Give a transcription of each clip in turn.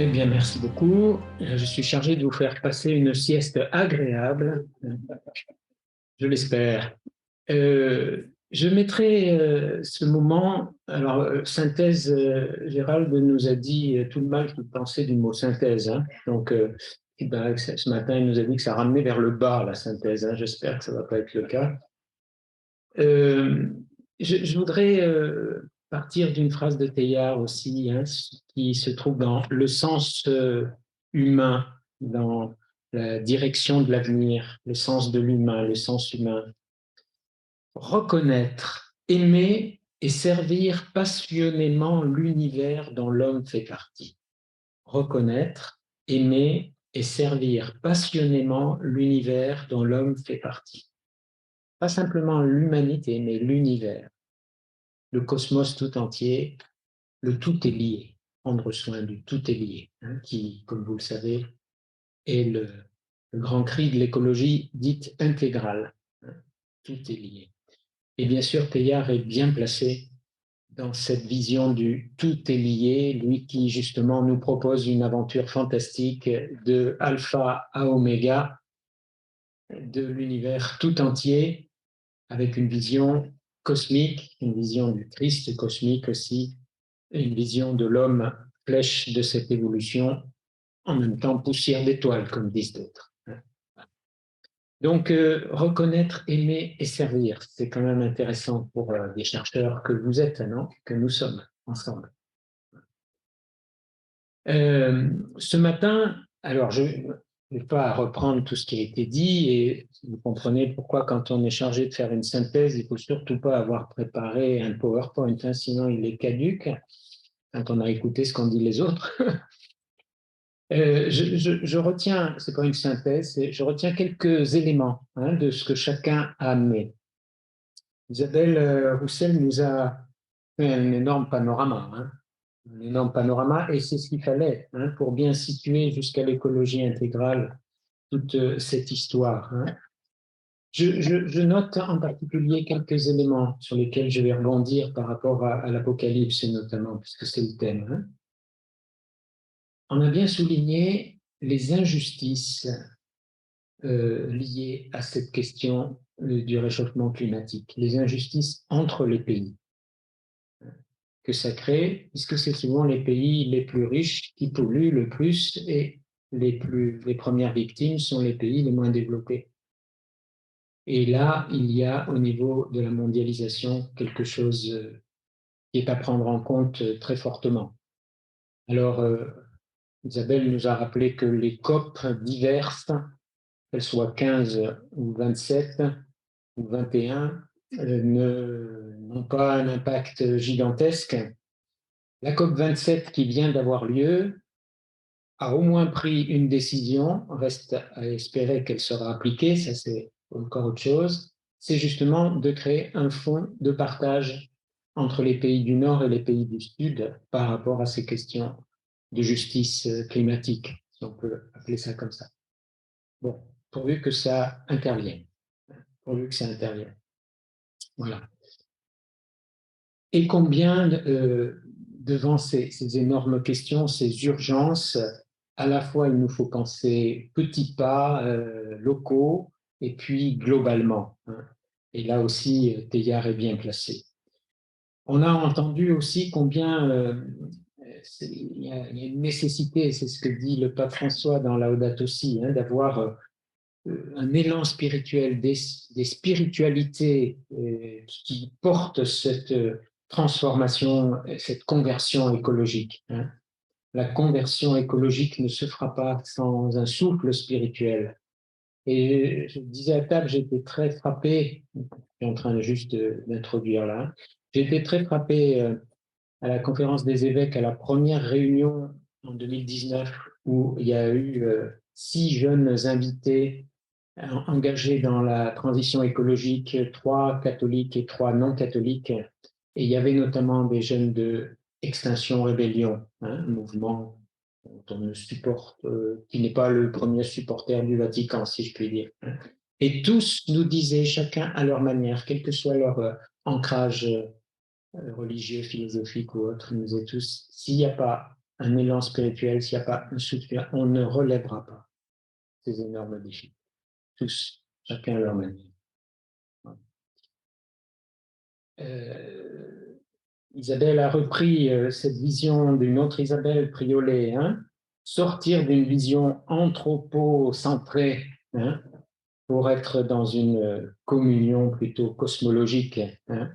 Eh bien, merci beaucoup. Je suis chargé de vous faire passer une sieste agréable, je l'espère. Je mettrai ce moment, alors synthèse, Gérald nous a dit tout le mal qu'il pensait du mot synthèse, hein. Donc, eh ben, ce matin, il nous a dit que ça ramenait vers le bas, la synthèse, hein. J'espère que ça ne va pas être le cas. Euh, je voudrais partir d'une phrase de Teilhard aussi, hein, qui se trouve dans le sens humain, dans la direction de l'avenir, le sens de l'humain, le sens humain. Reconnaître, aimer et servir passionnément l'univers dont l'homme fait partie. Reconnaître, aimer et servir passionnément l'univers dont l'homme fait partie. Pas simplement l'humanité, mais l'univers. Le cosmos tout entier, le tout est lié. Prendre soin du tout est lié, hein, qui, comme vous le savez, est le grand cri de l'écologie dite intégrale. Hein, tout est lié. Et bien sûr, Teilhard est bien placé dans cette vision du tout est lié, lui qui justement nous propose une aventure fantastique de alpha à oméga de l'univers tout entier, avec une vision cosmique, une vision du Christ cosmique aussi, une vision de l'homme flèche de cette évolution, en même temps poussière d'étoiles, comme disent d'autres. Donc, reconnaître, aimer et servir, c'est quand même intéressant pour des chercheurs que vous êtes, non? Que nous sommes ensemble. Ce matin, alors je ne vais pas reprendre tout ce qui a été dit et vous comprenez pourquoi quand on est chargé de faire une synthèse, il ne faut surtout pas avoir préparé un PowerPoint, hein, sinon il est caduque quand on a écouté ce qu'ont dit les autres. Je retiens, c'est pas une synthèse, je retiens quelques éléments, hein, de ce que chacun a amené. Isabelle Roussel nous a fait un énorme panorama, hein, un énorme panorama, et c'est ce qu'il fallait, hein, pour bien situer jusqu'à l'écologie intégrale toute cette histoire, hein. Je note en particulier quelques éléments sur lesquels je vais rebondir par rapport à l'Apocalypse, notamment, puisque c'est le thème, hein. On a bien souligné les injustices liées à cette question du réchauffement climatique, les injustices entre les pays que ça crée, puisque c'est souvent les pays les plus riches qui polluent le plus et les premières victimes sont les pays les moins développés. Et là, il y a au niveau de la mondialisation quelque chose qui est à prendre en compte très fortement. Alors, Isabelle nous a rappelé que les COP diverses, qu'elles soient 15 ou 27 ou 21, n'ont pas un impact gigantesque. La COP 27 qui vient d'avoir lieu a au moins pris une décision, reste à espérer qu'elle sera appliquée, ça c'est encore autre chose, c'est justement de créer un fonds de partage entre les pays du Nord et les pays du Sud par rapport à ces questions de justice climatique, si on peut appeler ça comme ça. Bon, pourvu que ça intervienne, pourvu que ça intervienne. Voilà. Et combien, devant ces énormes questions, ces urgences, à la fois il nous faut penser petits pas locaux et puis globalement, hein. Et là aussi, Teilhard est bien placé. On a entendu aussi combien il y a une nécessité, c'est ce que dit le pape François dans Laudato Si, hein, d'avoir un élan spirituel, des spiritualités qui portent cette transformation, cette conversion écologique, hein. La conversion écologique ne se fera pas sans un souffle spirituel. Et je disais à table, j'étais très frappé, je suis en train juste d'introduire là, j'ai été très frappé à la conférence des évêques, à la première réunion en 2019, où il y a eu 6 jeunes invités engagés dans la transition écologique, 3 catholiques et 3 non-catholiques. Et il y avait notamment des jeunes de Extinction Rébellion, hein, un mouvement dont on ne supporte, qui n'est pas le premier supporter du Vatican, si je puis dire. Et tous nous disaient, chacun à leur manière, quel que soit leur ancrage religieux, philosophique ou autre, nous disaient tous, s'il n'y a pas un élan spirituel, s'il n'y a pas un soutien, on ne relèvera pas ces énormes défis. Tous, chacun à leur manière. Isabelle a repris cette vision d'une autre Isabelle Priolet, hein, sortir d'une vision anthropocentrée, hein, pour être dans une communion plutôt cosmologique. Hein.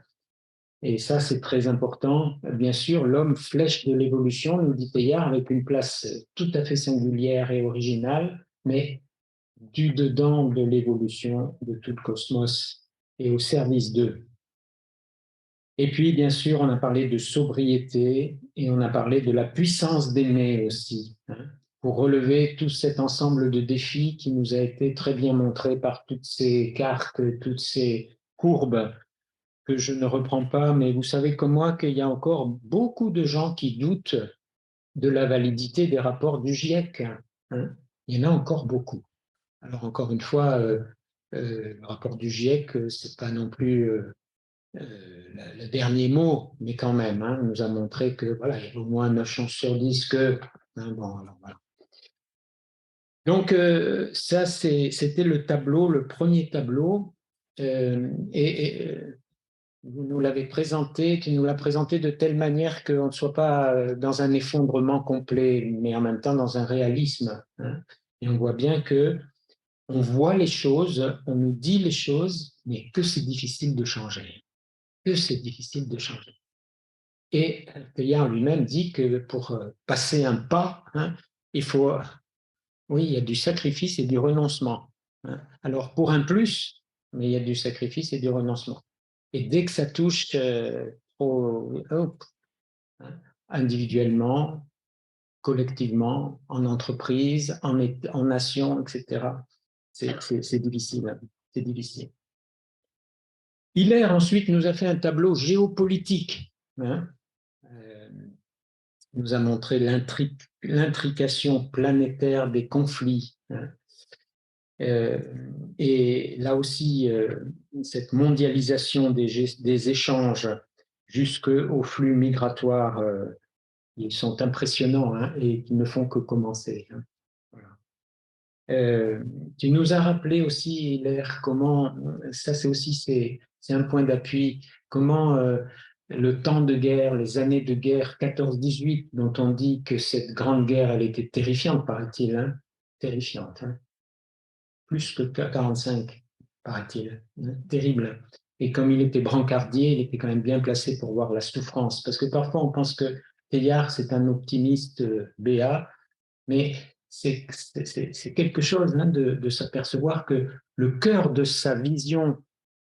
Et ça, c'est très important. Bien sûr, l'homme flèche de l'évolution, nous dit Teilhard, avec une place tout à fait singulière et originale, mais du dedans de l'évolution de tout le cosmos et au service d'eux. Et puis, bien sûr, on a parlé de sobriété et on a parlé de la puissance d'aimer aussi, hein, pour relever tout cet ensemble de défis qui nous a été très bien montré par toutes ces cartes, toutes ces courbes que je ne reprends pas, mais vous savez comme moi qu'il y a encore beaucoup de gens qui doutent de la validité des rapports du GIEC. Hein. Il y en a encore beaucoup. Alors encore une fois, le rapport du GIEC, c'est pas non plus le dernier mot, mais quand même, hein, nous a montré que voilà, il y a au moins 9 chances sur 10 que. Hein, bon, alors, voilà. Donc, ça, c'était le tableau, le premier tableau. Vous nous l'avez présenté, tu nous l'as présenté de telle manière qu'on ne soit pas dans un effondrement complet, mais en même temps dans un réalisme. Hein. Et on voit bien que on voit les choses, on nous dit les choses, mais que c'est difficile de changer. Que c'est difficile de changer. Et Teilhard lui-même dit que pour passer un pas, hein, il faut, oui, il y a du sacrifice et du renoncement. Hein. Alors pour un plus, mais il y a du sacrifice et du renoncement. Et dès que ça touche hein, individuellement, collectivement, en entreprise, en nation, etc., c'est difficile. Hein. C'est difficile. Hilaire ensuite nous a fait un tableau géopolitique. Hein. Nous a montré l'intrication planétaire des conflits. Hein. Et là aussi, cette mondialisation des échanges jusqu'aux flux migratoires, ils sont impressionnants, hein, et qui ne font que commencer. Hein. Voilà. Tu nous as rappelé aussi, Hilaire, comment, ça c'est aussi c'est un point d'appui, comment le temps de guerre, les années de guerre 14-18, dont on dit que cette grande guerre, elle était terrifiante, paraît-il, hein, terrifiante, hein, plus que 45, paraît-il, hein, terrible. Et comme il était brancardier, il était quand même bien placé pour voir la souffrance, parce que parfois on pense que Teilhard, c'est un optimiste béat, mais c'est quelque chose, hein, de s'apercevoir que le cœur de sa vision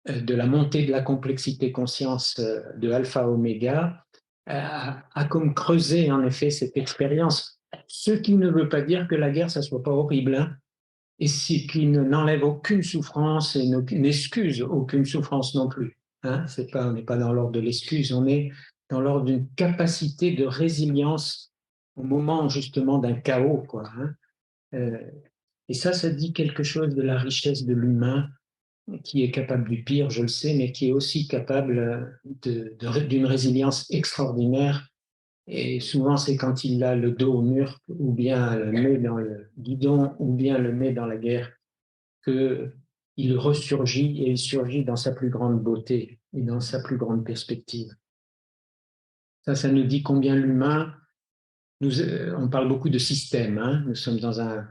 de la montée de la complexité conscience de alpha oméga a comme creusé en effet cette expérience. Ce qui ne veut pas dire que la guerre, ça soit pas horrible, hein, et qui n'enlève aucune souffrance et n'excuse aucune souffrance non plus. Hein. On n'est pas dans l'ordre de l'excuse, on est dans l'ordre d'une capacité de résilience au moment justement d'un chaos, quoi. Hein. Et ça dit quelque chose de la richesse de l'humain qui est capable du pire, je le sais, mais qui est aussi capable d'une résilience extraordinaire. Et souvent, c'est quand il a le dos au mur, ou bien le nez dans le guidon, ou bien le nez dans la guerre, qu'il ressurgit et il surgit dans sa plus grande beauté et dans sa plus grande perspective. Ça nous dit combien l'humain, on parle beaucoup de système, hein, nous sommes dans un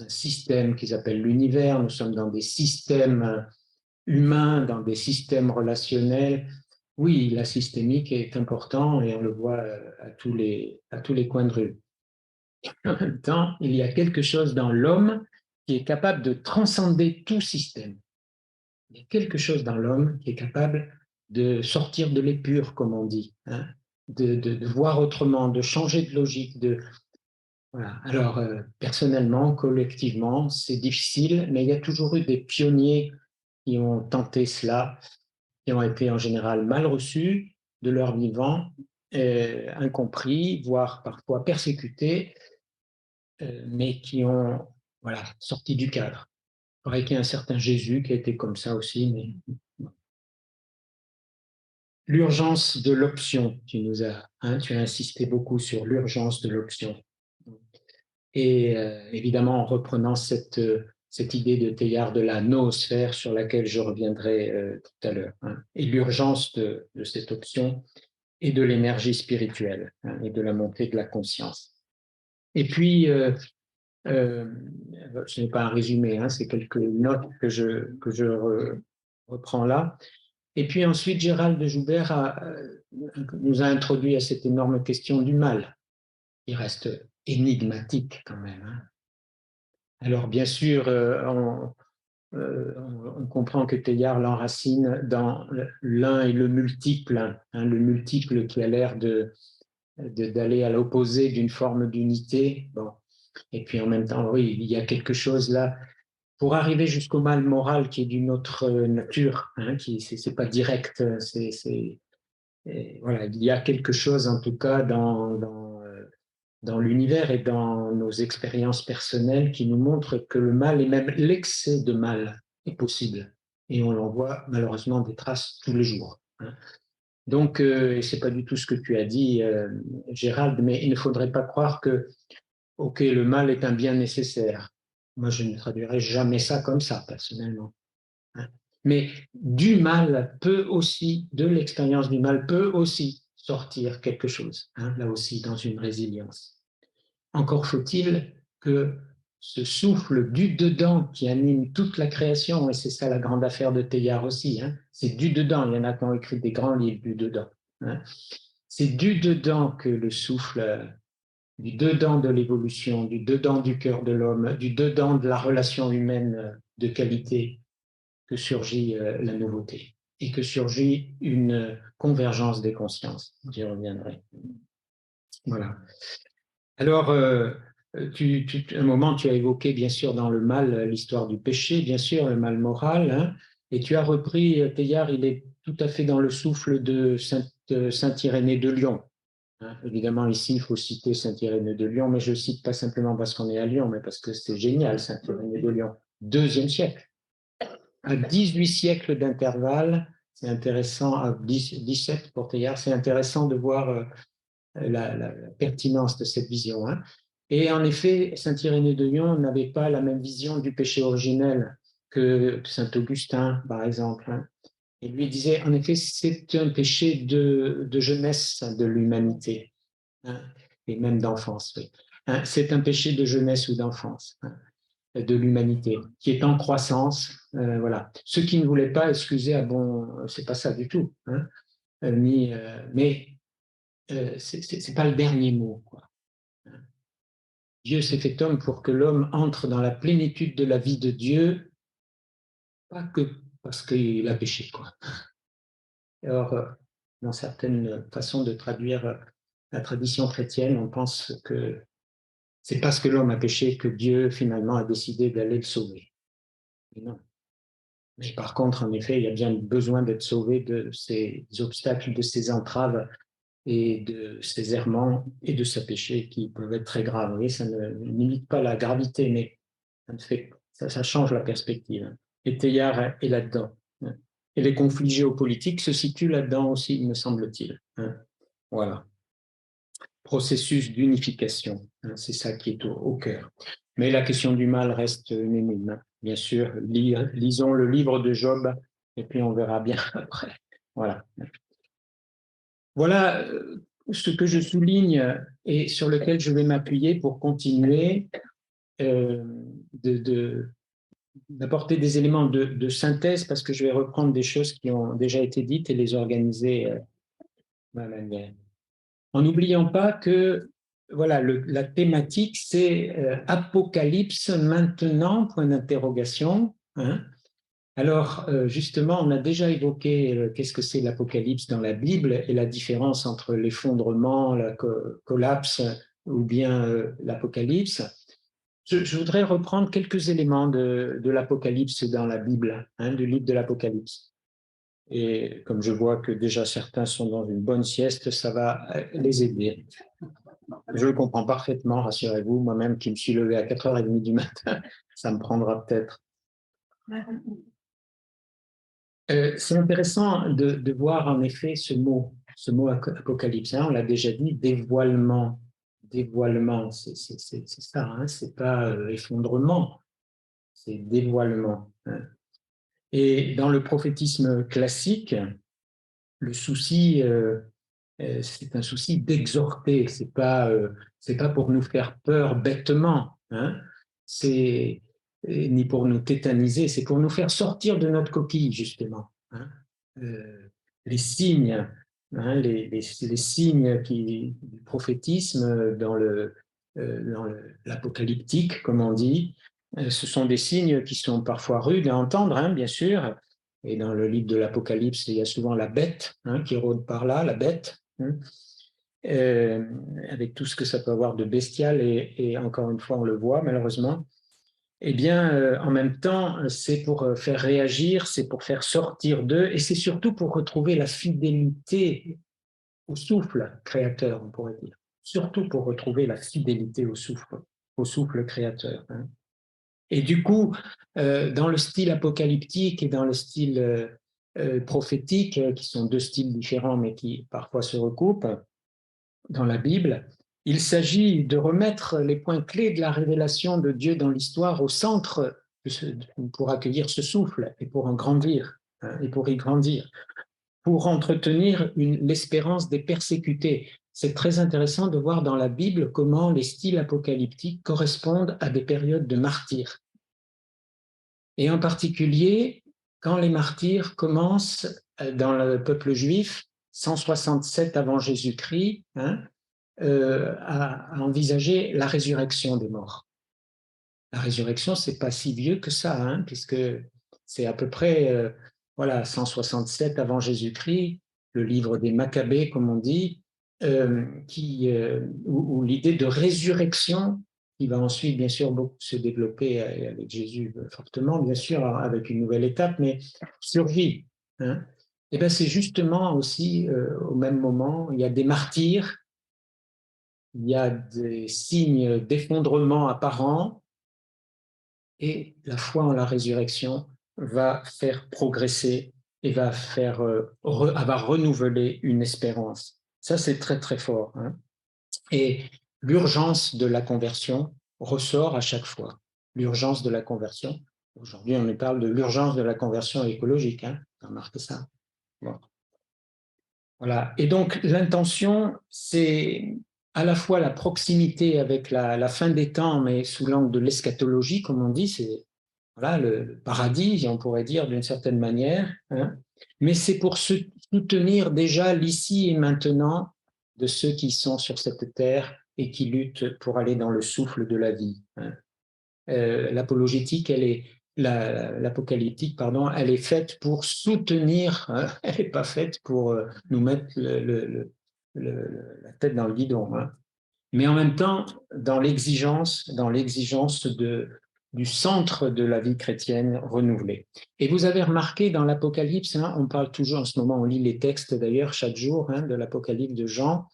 système qu'ils appellent l'univers, nous sommes dans des systèmes humains, dans des systèmes relationnels. Oui, la systémique est important et on le voit à tous les coins de rue. En même temps, il y a quelque chose dans l'homme qui est capable de transcender tout système. Il y a quelque chose dans l'homme qui est capable de sortir de l'épure, comme on dit, hein, de voir autrement, de changer de logique. Voilà. Alors, personnellement, collectivement, c'est difficile, mais il y a toujours eu des pionniers qui ont tenté cela, qui ont été en général mal reçus de leur vivant, incompris, voire parfois persécutés, mais qui ont voilà, sorti du cadre. Il paraît qu'il y a un certain Jésus qui a été comme ça aussi, mais l'urgence de l'option. Tu as insisté beaucoup sur l'urgence de l'option. Et évidemment, en reprenant cette idée de Teilhard de la noosphère sur laquelle je reviendrai tout à l'heure, et l'urgence de cette option et de l'énergie spirituelle et de la montée de la conscience. Et puis, ce n'est pas un résumé, c'est quelques notes que je reprends là. Et puis ensuite, Gérald de Joubert nous a introduit à cette énorme question du mal, qui reste énigmatique quand même. Alors bien sûr, on comprend que Teilhard l'enracine dans l'un et le multiple qui a l'air d'aller à l'opposé d'une forme d'unité. Bon. Et puis en même temps, oui, il y a quelque chose là, pour arriver jusqu'au mal moral qui est d'une autre nature, qui c'est pas direct, voilà, il y a quelque chose en tout cas dans l'univers et dans nos expériences personnelles qui nous montre que le mal et même l'excès de mal est possible. Et on en voit malheureusement des traces tous les jours. Donc, et c'est pas du tout ce que tu as dit, Gérald, mais il ne faudrait pas croire que, ok, le mal est un bien nécessaire. Moi, je ne traduirais jamais ça comme ça, personnellement. Mais du mal peut aussi, de l'expérience du mal peut aussi sortir quelque chose, là aussi dans une résilience. Encore faut-il que ce souffle du dedans qui anime toute la création, et c'est ça la grande affaire de Teilhard aussi, c'est du dedans, il y en a qui ont écrit des grands livres du dedans. C'est du dedans que le souffle, du dedans de l'évolution, du dedans du cœur de l'homme, du dedans de la relation humaine de qualité, que surgit la nouveauté et que surgit une convergence des consciences. J'y reviendrai. Voilà. Alors, un moment, tu as évoqué, bien sûr, dans le mal, l'histoire du péché, bien sûr, le mal moral, et tu as repris, Teilhard, il est tout à fait dans le souffle de Saint-Irénée de Lyon. Évidemment, ici, il faut citer Saint-Irénée de Lyon, mais je ne cite pas simplement parce qu'on est à Lyon, mais parce que c'est génial, Saint-Irénée de Lyon. 2e siècle. À 18 siècles d'intervalle, c'est intéressant, à 17 pour Teilhard, c'est intéressant de voir la pertinence de cette vision. Et en effet, Saint-Irénée de Lyon n'avait pas la même vision du péché originel que Saint-Augustin, par exemple. Il lui disait, en effet, c'est un péché de jeunesse de l'humanité, et même d'enfance. Oui. C'est un péché de jeunesse ou d'enfance de l'humanité, qui est en croissance. Voilà. Ceux qui ne voulaient pas excuser, ah bon, c'est pas ça du tout. Mais c'est pas le dernier mot, quoi. Dieu s'est fait homme pour que l'homme entre dans la plénitude de la vie de Dieu, pas que parce qu'il a péché, quoi. Alors, dans certaines façons de traduire la tradition chrétienne, on pense que c'est parce que l'homme a péché que Dieu finalement a décidé d'aller le sauver. Mais non. Mais par contre, en effet, il y a bien besoin d'être sauvé de ces obstacles, de ces entraves et de ses errements et de sa péché qui peuvent être très graves. Oui, ça ne limite pas la gravité, mais ça change la perspective. Et Teilhard est là-dedans. Et les conflits géopolitiques se situent là-dedans aussi, me semble-t-il. Voilà. Processus d'unification, c'est ça qui est au cœur. Mais la question du mal reste une énigme. Bien sûr, lisons le livre de Job et puis on verra bien après. Voilà. Voilà ce que je souligne et sur lequel je vais m'appuyer pour continuer d'apporter des éléments de synthèse parce que je vais reprendre des choses qui ont déjà été dites et les organiser en n'oubliant pas que voilà, la thématique c'est Apocalypse maintenant, point d'interrogation. Alors, justement, on a déjà évoqué qu'est-ce que c'est l'Apocalypse dans la Bible et la différence entre l'effondrement, le collapse ou bien l'Apocalypse. Je voudrais reprendre quelques éléments de l'Apocalypse dans la Bible, du livre de l'Apocalypse. Et comme je vois que déjà certains sont dans une bonne sieste, ça va les aider. Je le comprends parfaitement, rassurez-vous, moi-même qui me suis levé à 4h30 du matin, ça me prendra peut-être C'est intéressant de voir en effet ce mot apocalypse. Hein, on l'a déjà dit, dévoilement. Dévoilement, c'est ça, hein, c'est pas effondrement, c'est dévoilement. Hein. Et dans le prophétisme classique, le souci, c'est un souci d'exhorter, c'est pas pour nous faire peur bêtement, hein, c'est ni pour nous tétaniser, c'est pour nous faire sortir de notre coquille, justement. Hein. Euh, les signes, hein, les signes du prophétisme dans l'apocalyptique, comme on dit, ce sont des signes qui sont parfois rudes à entendre, hein, bien sûr. Et dans le livre de l'Apocalypse, il y a souvent la bête, hein, qui rôde par là, la bête, hein, avec tout ce que ça peut avoir de bestial, et encore une fois, on le voit malheureusement. Eh bien, en même temps, c'est pour faire réagir, c'est pour faire sortir d'eux, et c'est surtout pour retrouver la fidélité au souffle créateur, on pourrait dire. Surtout pour retrouver la fidélité au souffle créateur. Hein. Et du coup, dans le style apocalyptique et dans le style prophétique, qui sont deux styles différents mais qui parfois se recoupent dans la Bible, il s'agit de remettre les points clés de la révélation de Dieu dans l'histoire au centre pour accueillir ce souffle et pour en grandir, hein, et pour y grandir, pour entretenir l'espérance des persécutés. C'est très intéressant de voir dans la Bible comment les styles apocalyptiques correspondent à des périodes de martyrs. Et en particulier, quand les martyrs commencent dans le peuple juif, 167 avant Jésus-Christ, hein, à envisager la résurrection des morts. La résurrection, c'est pas si vieux que ça, hein, puisque c'est à peu près voilà, 167 avant Jésus-Christ, le livre des Maccabées, comme on dit, où l'idée de résurrection, qui va ensuite, bien sûr, beaucoup se développer avec Jésus fortement, bien sûr, avec une nouvelle étape, mais survit. Hein. Et bien, c'est justement aussi, au même moment, il y a des martyrs, il y a des signes d'effondrement apparents, et la foi en la résurrection va faire progresser et va renouveler une espérance. Ça, c'est très, très fort. Hein. Et l'urgence de la conversion ressort à chaque fois. L'urgence de la conversion. Aujourd'hui, on nous parle de l'urgence de la conversion écologique. Hein. Remarquez ça. Bon. Voilà. Et donc, l'intention, c'est à la fois la proximité avec la fin des temps, mais sous l'angle de l'eschatologie, comme on dit, c'est voilà, le paradis, on pourrait dire d'une certaine manière, hein. Mais c'est pour soutenir déjà l'ici et maintenant de ceux qui sont sur cette terre et qui luttent pour aller dans le souffle de la vie. Hein. L'apologétique, l'apocalyptique, pardon, elle est faite pour soutenir, hein, elle n'est pas faite pour nous mettre la tête dans le guidon. Hein. Mais en même temps, dans l'exigence du centre de la vie chrétienne renouvelée. Et vous avez remarqué dans l'Apocalypse, hein, on parle toujours en ce moment, on lit les textes d'ailleurs chaque jour, hein, de l'Apocalypse de Jean,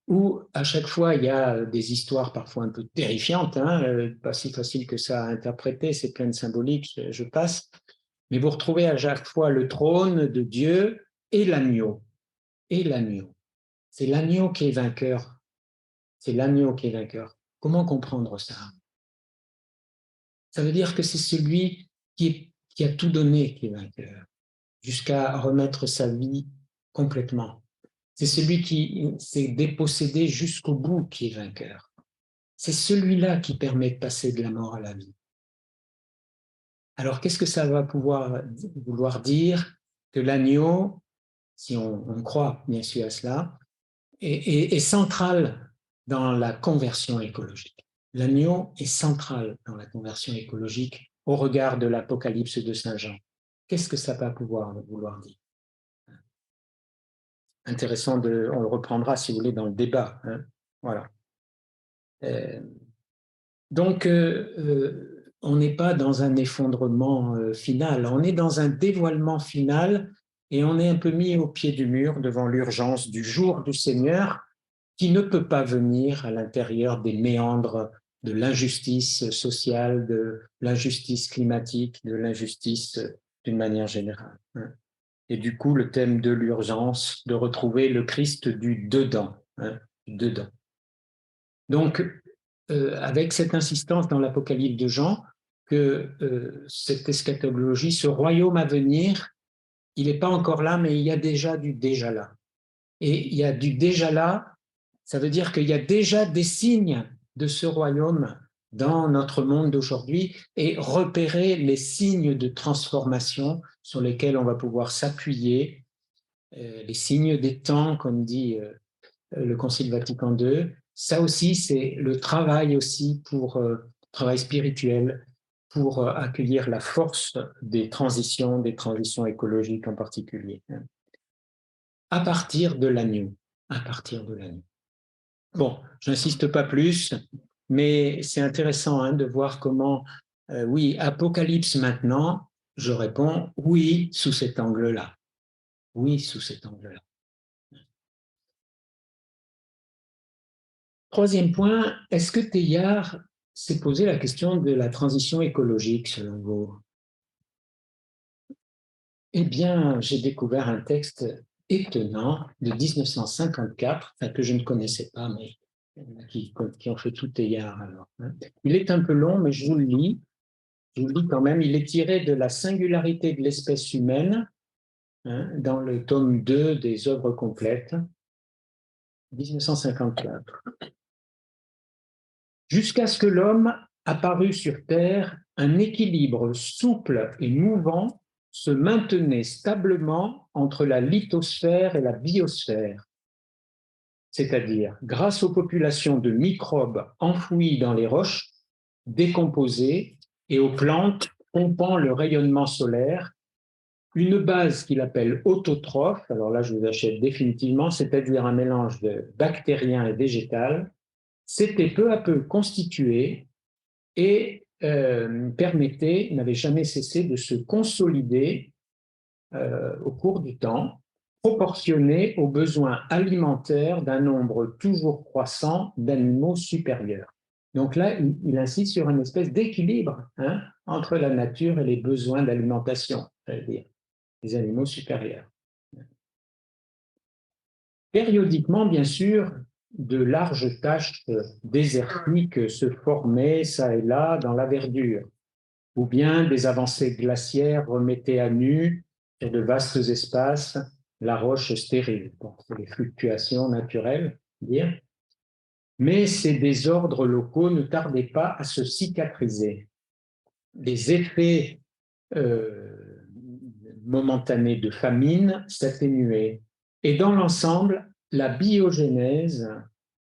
où à chaque fois il y a des histoires parfois un peu terrifiantes, hein, pas si facile que ça à interpréter, c'est plein de symboliques, je passe, mais vous retrouvez à chaque fois le trône de Dieu et l'agneau. Et l'agneau. C'est l'agneau qui est vainqueur. C'est l'agneau qui est vainqueur. Comment comprendre ça? Ça veut dire que c'est celui qui a tout donné qui est vainqueur, jusqu'à remettre sa vie complètement. C'est celui qui s'est dépossédé jusqu'au bout qui est vainqueur. C'est celui-là qui permet de passer de la mort à la vie. Alors, qu'est-ce que ça va vouloir dire que l'agneau, si on croit bien sûr à cela, est central dans la conversion écologique. L'agneau est central dans la conversion écologique au regard de l'Apocalypse de Saint Jean. Qu'est-ce que ça va pouvoir vouloir dire? Intéressant, on le reprendra si vous voulez dans le débat. Hein. Voilà. Donc, on n'est pas dans un effondrement final, on est dans un dévoilement final et on est un peu mis au pied du mur devant l'urgence du jour du Seigneur qui ne peut pas venir à l'intérieur des méandres de l'injustice sociale, de l'injustice climatique, de l'injustice d'une manière générale. Et du coup, le thème de l'urgence, de retrouver le Christ du dedans. Dedans. Donc, avec cette insistance dans l'Apocalypse de Jean, que cette eschatologie, ce royaume à venir, il n'est pas encore là, mais il y a déjà du déjà là. Et il y a du déjà là, ça veut dire qu'il y a déjà des signes de ce royaume dans notre monde d'aujourd'hui et repérer les signes de transformation sur lesquels on va pouvoir s'appuyer, les signes des temps, comme dit le Concile Vatican II. Ça aussi, c'est le travail aussi pour travail spirituel, pour accueillir la force des transitions écologiques en particulier. À partir de l'agneau. À partir de l'agneau. Bon, je n'insiste pas plus, mais c'est intéressant de voir comment, oui, Apocalypse maintenant, je réponds oui sous cet angle-là. Oui sous cet angle-là. Troisième point, est-ce que Teilhard s'est posé la question de la transition écologique selon vous? Eh bien, j'ai découvert un texte étonnant de 1954, que je ne connaissais pas, mais qui ont fait tout Teilhard alors. Il est un peu long, mais je vous le lis. Je vous le lis quand même. Il est tiré de La singularité de l'espèce humaine, dans le tome 2 des œuvres complètes, 1954. Jusqu'à ce que l'homme apparut sur Terre, un équilibre souple et mouvant se maintenait stablement entre la lithosphère et la biosphère, c'est-à-dire grâce aux populations de microbes enfouis dans les roches, décomposées, et aux plantes pompant le rayonnement solaire, une base qu'il appelle autotrophe, alors là je vous achète définitivement, c'est-à-dire un mélange de bactérien et végétal, s'était peu à peu constituée et n'avait jamais cessé de se consolider au cours du temps, proportionné aux besoins alimentaires d'un nombre toujours croissant d'animaux supérieurs. Donc là, il insiste sur une espèce d'équilibre entre la nature et les besoins d'alimentation, c'est-à-dire des animaux supérieurs. Périodiquement, bien sûr, de larges taches désertiques se formaient ça et là dans la verdure, ou bien des avancées glaciaires remettaient à nu sur de vastes espaces la roche stérile. Bon, c'est les fluctuations naturelles, dire. Mais ces désordres locaux ne tardaient pas à se cicatriser. Les effets momentanés de famine s'atténuaient. Et dans l'ensemble, la biogénèse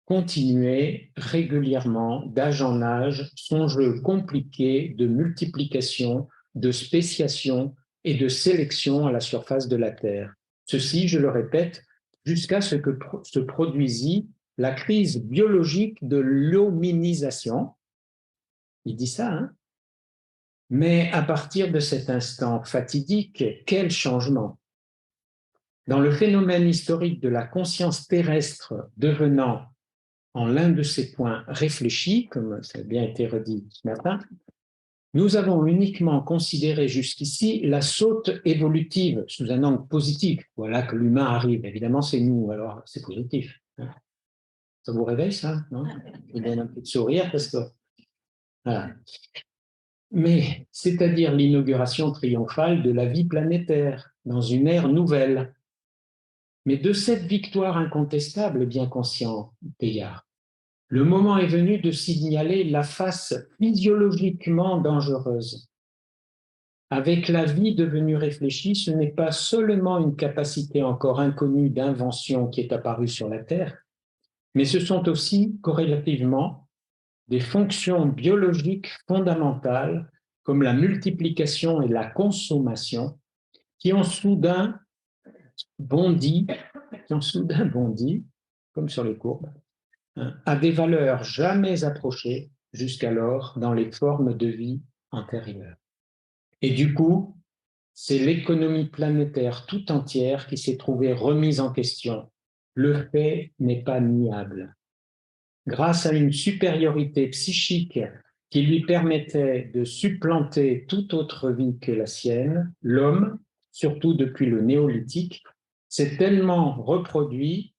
continuait régulièrement, d'âge en âge, son jeu compliqué de multiplication, de spéciation et de sélection à la surface de la Terre. Ceci, je le répète, jusqu'à ce que se produisit la crise biologique de l'hominisation. Il dit ça, mais à partir de cet instant fatidique, quel changement! Dans le phénomène historique de la conscience terrestre devenant en l'un de ces points réfléchis, comme ça a bien été redit ce matin, nous avons uniquement considéré jusqu'ici la saute évolutive sous un angle positif. Voilà que l'humain arrive. Évidemment, c'est nous, alors c'est positif. Ça vous réveille, ça, non? Je vous donne un peu de sourire parce que... Voilà. Mais c'est-à-dire l'inauguration triomphale de la vie planétaire dans une ère nouvelle. Mais de cette victoire incontestable, bien conscient, Teilhard, le moment est venu de signaler la face physiologiquement dangereuse. Avec la vie devenue réfléchie, ce n'est pas seulement une capacité encore inconnue d'invention qui est apparue sur la Terre, mais ce sont aussi, corrélativement, des fonctions biologiques fondamentales comme la multiplication et la consommation qui ont soudain bondi, comme sur les courbes, à des valeurs jamais approchées jusqu'alors dans les formes de vie antérieures. Et du coup, c'est l'économie planétaire tout entière qui s'est trouvée remise en question. Le fait n'est pas niable. Grâce à une supériorité psychique qui lui permettait de supplanter toute autre vie que la sienne, l'homme, surtout depuis le néolithique, s'est tellement reproduit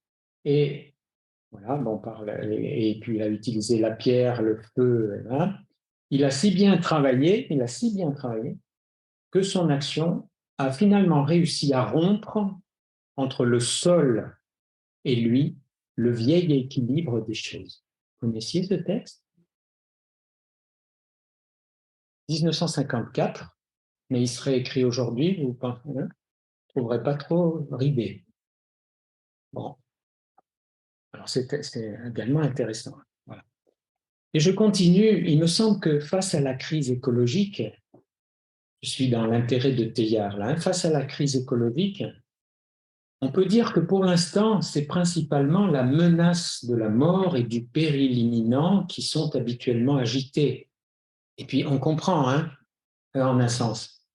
et voilà, bon, et puis il a utilisé la pierre, le feu, hein. Il a si bien travaillé, que son action a finalement réussi à rompre entre le sol et lui le vieil équilibre des choses. Vous connaissiez ce texte? 1954, mais il serait écrit aujourd'hui, vous ne trouverez pas trop ridé. Bon, alors c'est également intéressant. Voilà. Et je continue, il me semble que face à la crise écologique, je suis dans l'intérêt de Teilhard là, face à la crise écologique, on peut dire que pour l'instant, c'est principalement la menace de la mort et du péril imminent qui sont habituellement agités. Et puis on comprend, hein, en un sens.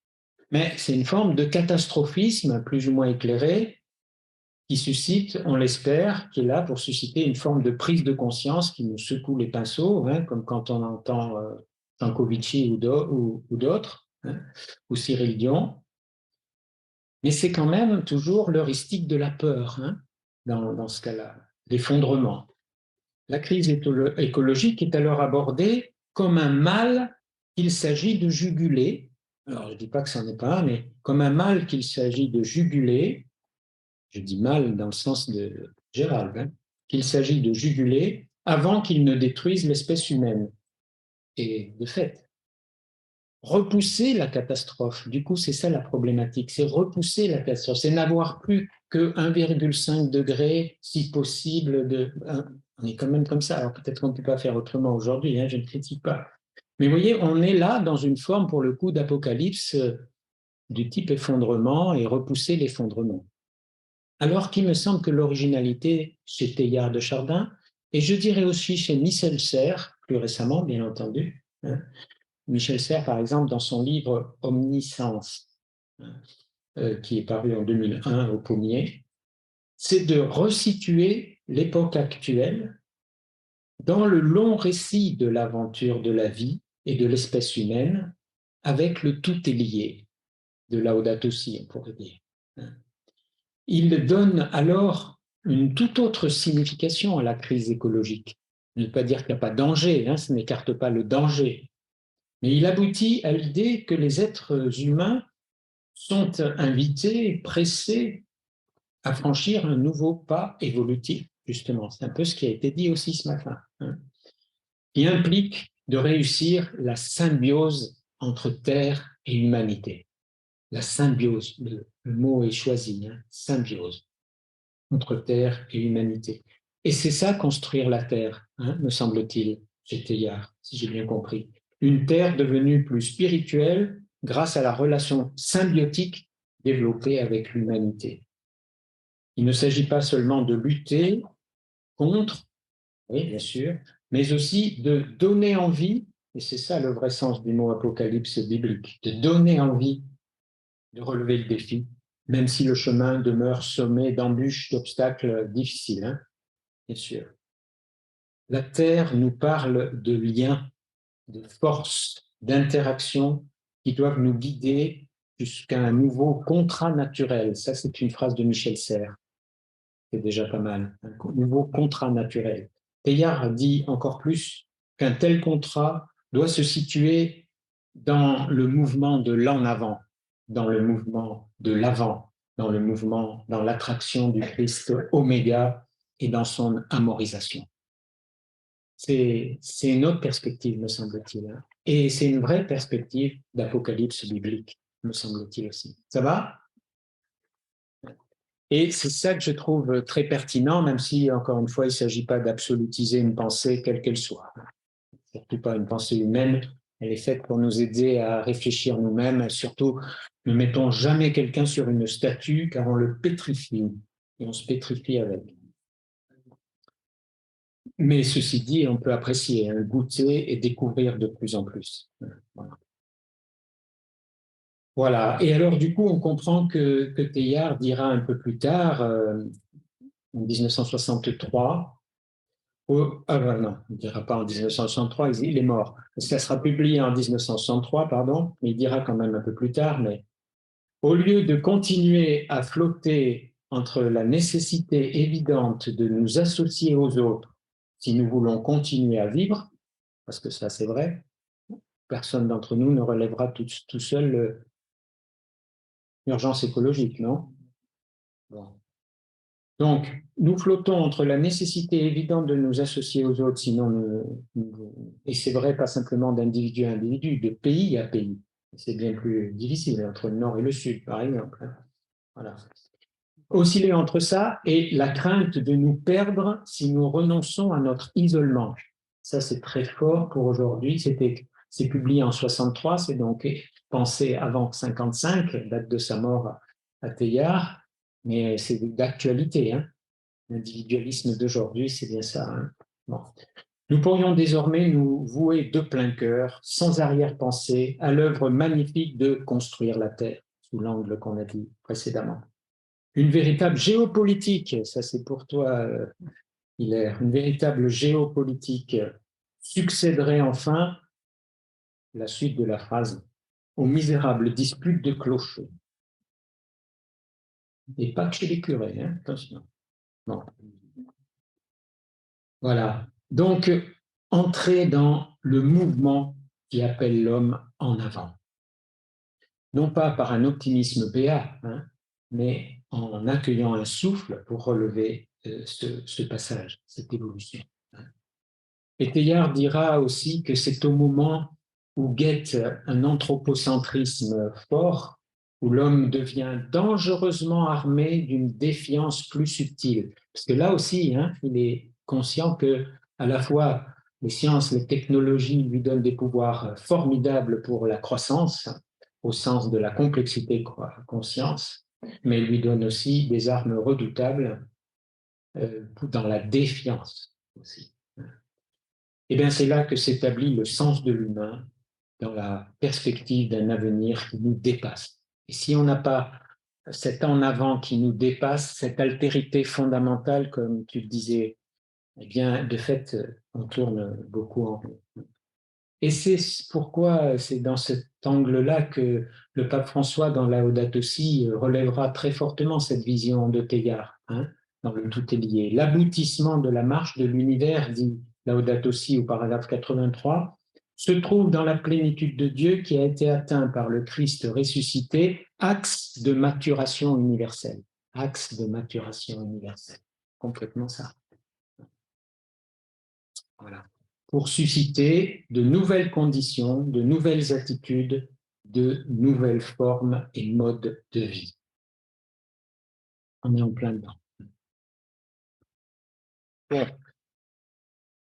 Mais c'est une forme de catastrophisme plus ou moins éclairé qui suscite, on l'espère, qui est là pour susciter une forme de prise de conscience qui nous secoue les pinceaux, hein, comme quand on entend Jancovici ou d'autres, hein, ou Cyril Dion. Mais c'est quand même toujours l'heuristique de la peur, hein, dans ce cas-là, l'effondrement. La crise écologique est alors abordée comme un mal qu'il s'agit de juguler. Alors, je ne dis pas que ce n'en est pas un, mais comme un mal qu'il s'agit de juguler, je dis mal dans le sens de Gérald, hein, qu'il s'agit de juguler avant qu'il ne détruise l'espèce humaine. Et de fait, repousser la catastrophe, du coup, c'est ça la problématique, c'est repousser la catastrophe, c'est n'avoir plus que 1,5 degré, si possible, on est quand même comme ça, alors peut-être qu'on ne peut pas faire autrement aujourd'hui, hein, je ne critique pas. Mais vous voyez, on est là dans une forme, pour le coup, d'apocalypse du type effondrement et repousser l'effondrement. Alors qu'il me semble que l'originalité chez Teilhard de Chardin, et je dirais aussi chez Michel Serres, plus récemment, bien entendu, hein, Michel Serres, par exemple, dans son livre Omniscience, qui est paru en 2001 au Pommier, c'est de resituer l'époque actuelle dans le long récit de l'aventure de la vie et de l'espèce humaine, avec le tout est lié, de Laudato Si, on pourrait dire. Il donne alors une toute autre signification à la crise écologique. Ne pas dire qu'il n'y a pas de danger, hein, ça n'écarte pas le danger. Mais il aboutit à l'idée que les êtres humains sont invités, pressés à franchir un nouveau pas évolutif, justement. C'est un peu ce qui a été dit aussi ce matin, hein, qui implique de réussir la symbiose entre terre et humanité. La symbiose, le mot est choisi, hein, symbiose, entre terre et humanité. Et c'est ça, construire la terre, hein, me semble-t-il, chez Teilhard, si j'ai bien compris. Une terre devenue plus spirituelle grâce à la relation symbiotique développée avec l'humanité. Il ne s'agit pas seulement de lutter contre, oui, bien sûr, mais aussi de donner envie, et c'est ça le vrai sens du mot apocalypse biblique, de donner envie de relever le défi, même si le chemin demeure semé d'embûches, d'obstacles difficiles, hein, bien sûr. La Terre nous parle de liens, de forces, d'interactions qui doivent nous guider jusqu'à un nouveau contrat naturel. Ça, c'est une phrase de Michel Serres. C'est déjà pas mal. Un nouveau contrat naturel. Teilhard dit encore plus qu'un tel contrat doit se situer dans le mouvement de l'en avant, dans le mouvement de l'avant, dans le mouvement, dans l'attraction du Christ oméga et dans son amorisation. C'est une autre perspective, me semble-t-il. Hein. Et c'est une vraie perspective d'apocalypse biblique, me semble-t-il aussi. Ça va? Et c'est ça que je trouve très pertinent, même si, encore une fois, il ne s'agit pas d'absolutiser une pensée quelle qu'elle soit. Surtout pas une pensée humaine. Elle est faite pour nous aider à réfléchir nous-mêmes. Surtout, ne mettons jamais quelqu'un sur une statue, car on le pétrifie. Et on se pétrifie avec. Mais ceci dit, on peut apprécier, hein, goûter et découvrir de plus en plus. Voilà. Voilà. Et alors, du coup, on comprend que Teilhard dira un peu plus tard, en 1963, Non, il ne dira pas en 1963, il est mort. Ça sera publié en 1963, pardon, mais il dira quand même un peu plus tard, mais au lieu de continuer à flotter entre la nécessité évidente de nous associer aux autres, si nous voulons continuer à vivre, parce que ça c'est vrai, personne d'entre nous ne relèvera tout seul l'urgence écologique, non? Bon. Donc, nous flottons entre la nécessité évidente de nous associer aux autres, sinon, et c'est vrai pas simplement d'individu à individu, de pays à pays. C'est bien plus difficile entre le nord et le sud, par exemple. Voilà. Osciller entre ça et la crainte de nous perdre si nous renonçons à notre isolement. Ça, c'est très fort pour aujourd'hui. C'est publié en 63, c'est donc pensé avant 55, date de sa mort à Teilhard, mais c'est d'actualité. Hein. L'individualisme d'aujourd'hui, c'est bien ça. Hein. Bon. Nous pourrions désormais nous vouer de plein cœur, sans arrière-pensée, à l'œuvre magnifique de construire la Terre, sous l'angle qu'on a dit précédemment. Une véritable géopolitique, ça c'est pour toi, Hilaire, une véritable géopolitique succéderait enfin, la suite de la phrase, aux misérables disputes de clochers. Et pas que chez les curés, hein, attention. Bon. Voilà. Donc, entrer dans le mouvement qui appelle l'homme en avant. Non pas par un optimisme béat, hein, mais en accueillant un souffle pour relever ce passage, cette évolution. Et Teilhard dira aussi que c'est au moment où guette un anthropocentrisme fort, où l'homme devient dangereusement armé d'une défiance plus subtile. Parce que là aussi, hein, il est conscient que à la fois les sciences, les technologies lui donnent des pouvoirs formidables pour la croissance, au sens de la complexité conscience, mais lui donne aussi des armes redoutables dans la défiance aussi. Eh bien, c'est là que s'établit le sens de l'humain dans la perspective d'un avenir qui nous dépasse. Et si on n'a pas cet en avant qui nous dépasse, cette altérité fondamentale, comme tu le disais, eh bien, de fait, on tourne beaucoup en rond. Et c'est pourquoi c'est dans cet angle-là que le pape François, dans Laudato Si, relèvera très fortement cette vision de Teilhard, hein, dans le tout est lié. L'aboutissement de la marche de l'univers, dit Laudato Si au paragraphe 83, se trouve dans la plénitude de Dieu qui a été atteint par le Christ ressuscité, axe de maturation universelle. Axe de maturation universelle. Complètement ça. Voilà. Pour susciter de nouvelles conditions, de nouvelles attitudes, de nouvelles formes et modes de vie. On est en plein dedans. Bon.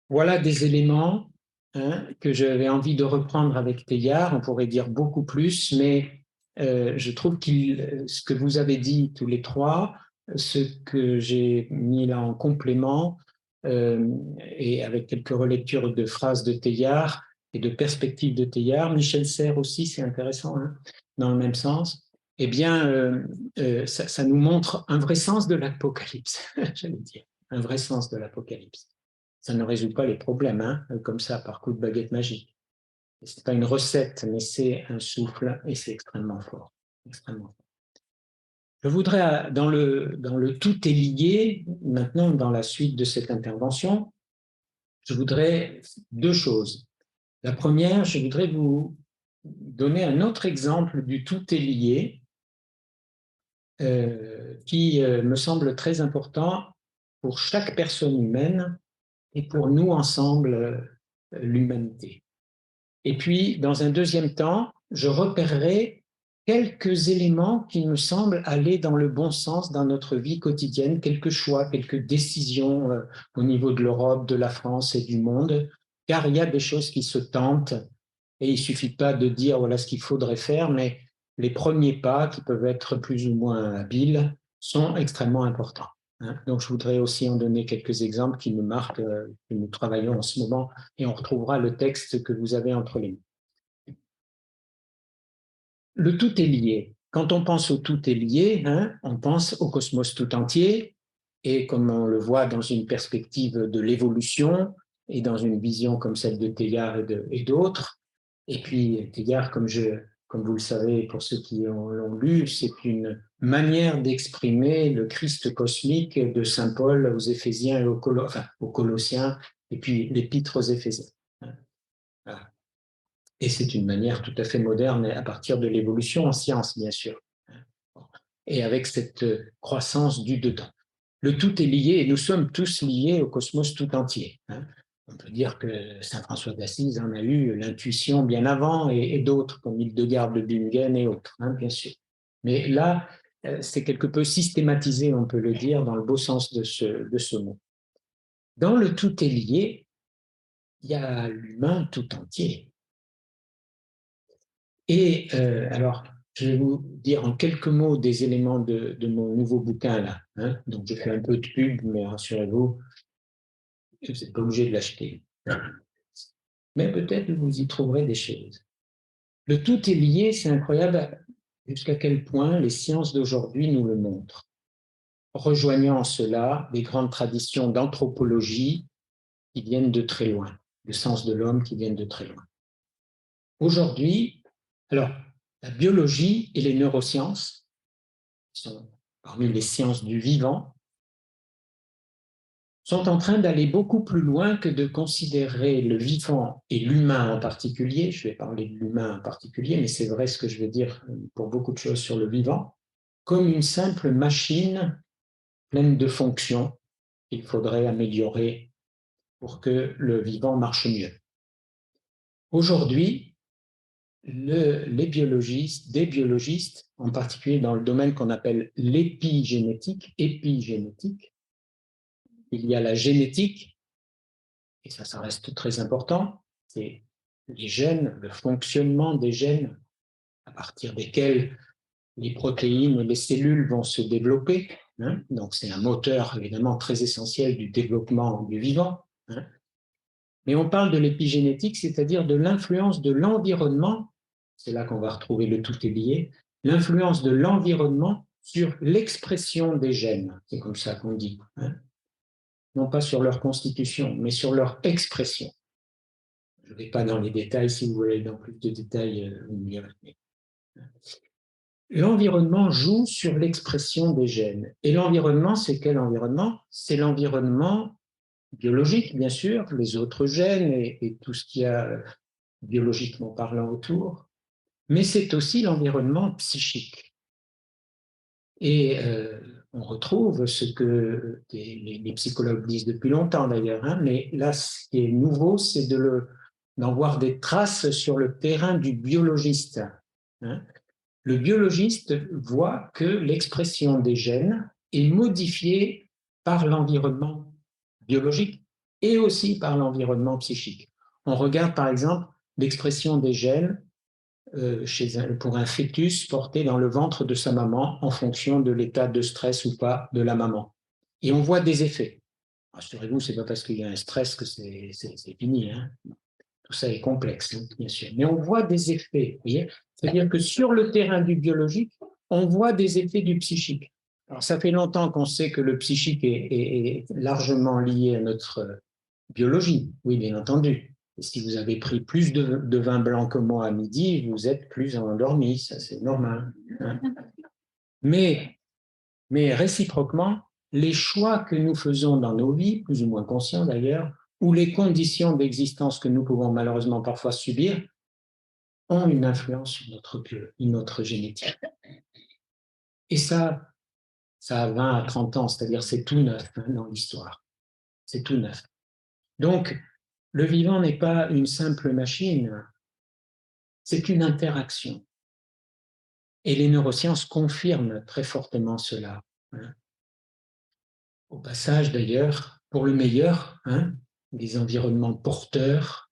Voilà des éléments hein, que j'avais envie de reprendre avec Teilhard. On pourrait dire beaucoup plus, mais je trouve que ce que vous avez dit tous les trois, ce que j'ai mis là en complément, et avec quelques relectures de phrases de Teilhard et de perspectives de Teilhard, Michel Serres aussi, c'est intéressant, hein, dans le même sens, eh bien, ça nous montre un vrai sens de l'apocalypse, j'allais dire, un vrai sens de l'apocalypse. Ça ne résout pas les problèmes, hein, comme ça, par coup de baguette magique. Ce n'est pas une recette, mais c'est un souffle et c'est extrêmement fort. Extrêmement fort. Je voudrais, dans le tout est lié, maintenant, dans la suite de cette intervention, je voudrais deux choses. La première, je voudrais vous donner un autre exemple du tout est lié qui me semble très important pour chaque personne humaine et pour nous ensemble, l'humanité. Et puis, dans un deuxième temps, je repérerai quelques éléments qui me semblent aller dans le bon sens dans notre vie quotidienne, quelques choix, quelques décisions au niveau de l'Europe, de la France et du monde, car il y a des choses qui se tentent et il ne suffit pas de dire voilà ce qu'il faudrait faire, mais les premiers pas qui peuvent être plus ou moins habiles sont extrêmement importants. Donc, je voudrais aussi en donner quelques exemples qui me marquent, que nous travaillons en ce moment, et on retrouvera le texte que vous avez entre les mains. Le tout est lié. Quand on pense au tout est lié, hein, on pense au cosmos tout entier, et comme on le voit dans une perspective de l'évolution et dans une vision comme celle de Teilhard et d'autres. Et puis Teilhard, comme vous le savez, pour ceux qui l'ont lu, c'est une manière d'exprimer le Christ cosmique de saint Paul aux Éphésiens et aux Colossiens, et puis l'épître aux Éphésiens. Voilà. Et c'est une manière tout à fait moderne à partir de l'évolution en science, bien sûr, et avec cette croissance du dedans. Le tout est lié et nous sommes tous liés au cosmos tout entier. On peut dire que saint François d'Assise en a eu l'intuition bien avant et d'autres, comme Hildegard de Bingen et autres, bien sûr. Mais là, c'est quelque peu systématisé, on peut le dire, dans le beau sens de ce mot. Dans le tout est lié, il y a l'humain tout entier. Et alors, je vais vous dire en quelques mots des éléments de mon nouveau bouquin là. Donc, je fais un peu de pub, mais rassurez-vous, vous n'êtes pas obligé de l'acheter. Mais peut-être vous y trouverez des choses. Le tout est lié, c'est incroyable jusqu'à quel point les sciences d'aujourd'hui nous le montrent, rejoignant en cela des grandes traditions d'anthropologie qui viennent de très loin, le sens de l'homme qui viennent de très loin. Aujourd'hui, alors, la biologie et les neurosciences, qui sont parmi les sciences du vivant, sont en train d'aller beaucoup plus loin que de considérer le vivant et l'humain en particulier. Je vais parler de l'humain en particulier, mais c'est vrai ce que je veux dire pour beaucoup de choses sur le vivant, comme une simple machine pleine de fonctions qu'il faudrait améliorer pour que le vivant marche mieux. Aujourd'hui, des biologistes, en particulier dans le domaine qu'on appelle l'épigénétique, il y a la génétique, et ça reste très important, c'est les gènes, le fonctionnement des gènes à partir desquels les protéines et les cellules vont se développer. Donc c'est un moteur évidemment très essentiel du développement du vivant. Mais on parle de l'épigénétique, c'est-à-dire de l'influence de l'environnement, c'est là qu'on va retrouver le tout est lié, l'influence de l'environnement sur l'expression des gènes, c'est comme ça qu'on dit. Non pas sur leur constitution, mais sur leur expression. Je ne vais pas dans les détails, si vous voulez dans plus de détails, l'environnement joue sur l'expression des gènes. Et l'environnement, c'est quel environnement? C'est l'environnement biologique, bien sûr, les autres gènes et tout ce qu'il y a biologiquement parlant autour, mais c'est aussi l'environnement psychique. Et on retrouve ce que les psychologues disent depuis longtemps d'ailleurs, mais là, ce qui est nouveau, c'est d'en voir des traces sur le terrain du biologiste. Le biologiste voit que l'expression des gènes est modifiée par l'environnement biologique et aussi par l'environnement psychique. On regarde par exemple l'expression des gènes pour un fœtus porté dans le ventre de sa maman en fonction de l'état de stress ou pas de la maman. Et on voit des effets. Rassurez-vous, ce n'est pas parce qu'il y a un stress que c'est fini. Tout ça est complexe, bien sûr. Mais on voit des effets. C'est-à-dire que sur le terrain du biologique, on voit des effets du psychique. Alors, ça fait longtemps qu'on sait que le psychique est largement lié à notre biologie, oui, bien entendu. Et si vous avez pris plus de vin blanc que moi à midi, vous êtes plus endormi, ça c'est normal. Mais réciproquement, les choix que nous faisons dans nos vies, plus ou moins conscients d'ailleurs, ou les conditions d'existence que nous pouvons malheureusement parfois subir, ont une influence sur notre génétique. Et ça a 20 à 30 ans, c'est-à-dire c'est tout neuf dans l'histoire. C'est tout neuf. Donc, le vivant n'est pas une simple machine, c'est une interaction. Et les neurosciences confirment très fortement cela. Au passage, d'ailleurs, pour le meilleur, les environnements porteurs,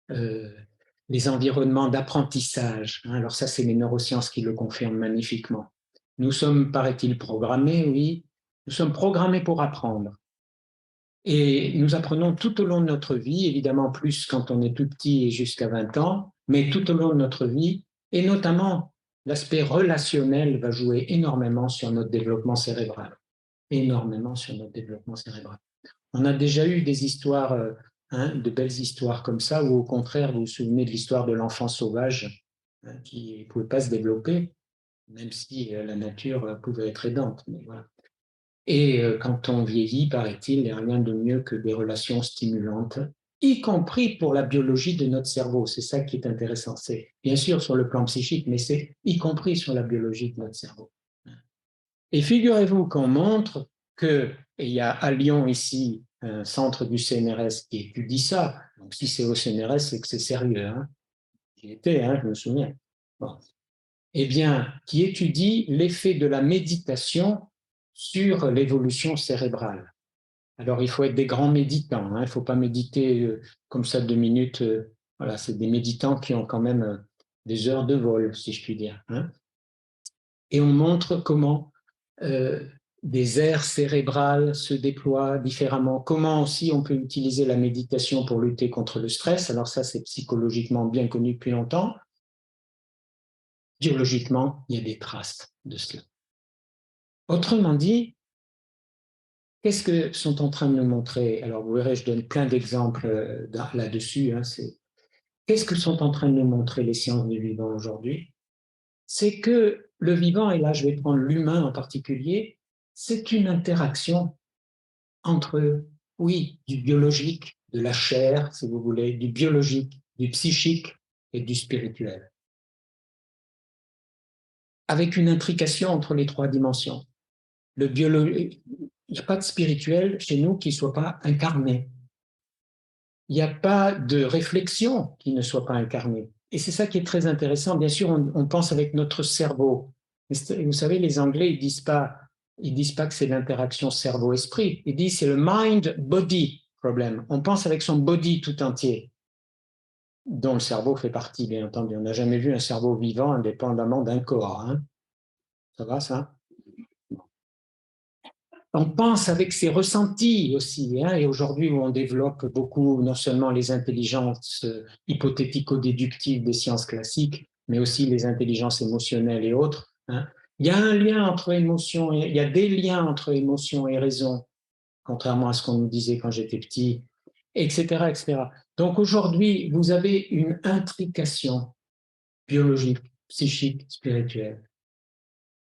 les environnements d'apprentissage. Alors ça, c'est les neurosciences qui le confirment magnifiquement. Nous sommes, paraît-il, programmés, oui, nous sommes programmés pour apprendre. Et nous apprenons tout au long de notre vie, évidemment plus quand on est tout petit et jusqu'à 20 ans, mais tout au long de notre vie, et notamment l'aspect relationnel va jouer énormément sur notre développement cérébral. énormément sur notre développement cérébral. On a déjà eu des histoires, de belles histoires comme ça, ou au contraire, vous vous souvenez de l'histoire de l'enfant sauvage qui ne pouvait pas se développer, même si la nature pouvait être aidante. Mais voilà. Et quand on vieillit, paraît-il, il n'y a rien de mieux que des relations stimulantes, y compris pour la biologie de notre cerveau. C'est ça qui est intéressant. C'est bien sûr sur le plan psychique, mais c'est y compris sur la biologie de notre cerveau. Et figurez-vous qu'on montre que, et il y a à Lyon ici un centre du CNRS qui étudie ça. Donc si c'est au CNRS, c'est que c'est sérieux. J'y étais, je me souviens. Bon. Eh bien, qui étudie l'effet de la méditation sur l'évolution cérébrale. Alors, il faut être des grands méditants. Il ne faut pas méditer comme ça 2 minutes. Voilà, c'est des méditants qui ont quand même des heures de vol, si je puis dire. Et on montre comment des aires cérébrales se déploient différemment. Comment aussi on peut utiliser la méditation pour lutter contre le stress. Alors ça, c'est psychologiquement bien connu depuis longtemps. Biologiquement, il y a des traces de cela. Autrement dit, qu'est-ce que sont en train de nous montrer? Alors, vous verrez, je donne plein d'exemples là-dessus. Qu'est-ce que sont en train de nous montrer les sciences du vivant aujourd'hui? C'est que le vivant, et là je vais prendre l'humain en particulier, c'est une interaction entre, oui, du biologique, de la chair, si vous voulez, du biologique, du psychique et du spirituel. Avec une intrication entre les 3 dimensions. Il n'y a pas de spirituel chez nous qui ne soit pas incarné. Il n'y a pas de réflexion qui ne soit pas incarnée. Et c'est ça qui est très intéressant. Bien sûr, on pense avec notre cerveau. Vous savez, les Anglais, ils disent pas que c'est l'interaction cerveau-esprit. Ils disent c'est le mind-body problème. On pense avec son body tout entier, dont le cerveau fait partie, bien entendu. On n'a jamais vu un cerveau vivant indépendamment d'un corps. Ça va, ça? On pense avec ses ressentis aussi. Et aujourd'hui, où on développe beaucoup, non seulement les intelligences hypothético-déductives des sciences classiques, mais aussi les intelligences émotionnelles et autres. Il y a un lien entre émotion, il y a des liens entre émotion et raison, contrairement à ce qu'on nous disait quand j'étais petit, etc., etc. Donc aujourd'hui, vous avez une intrication biologique, psychique, spirituelle,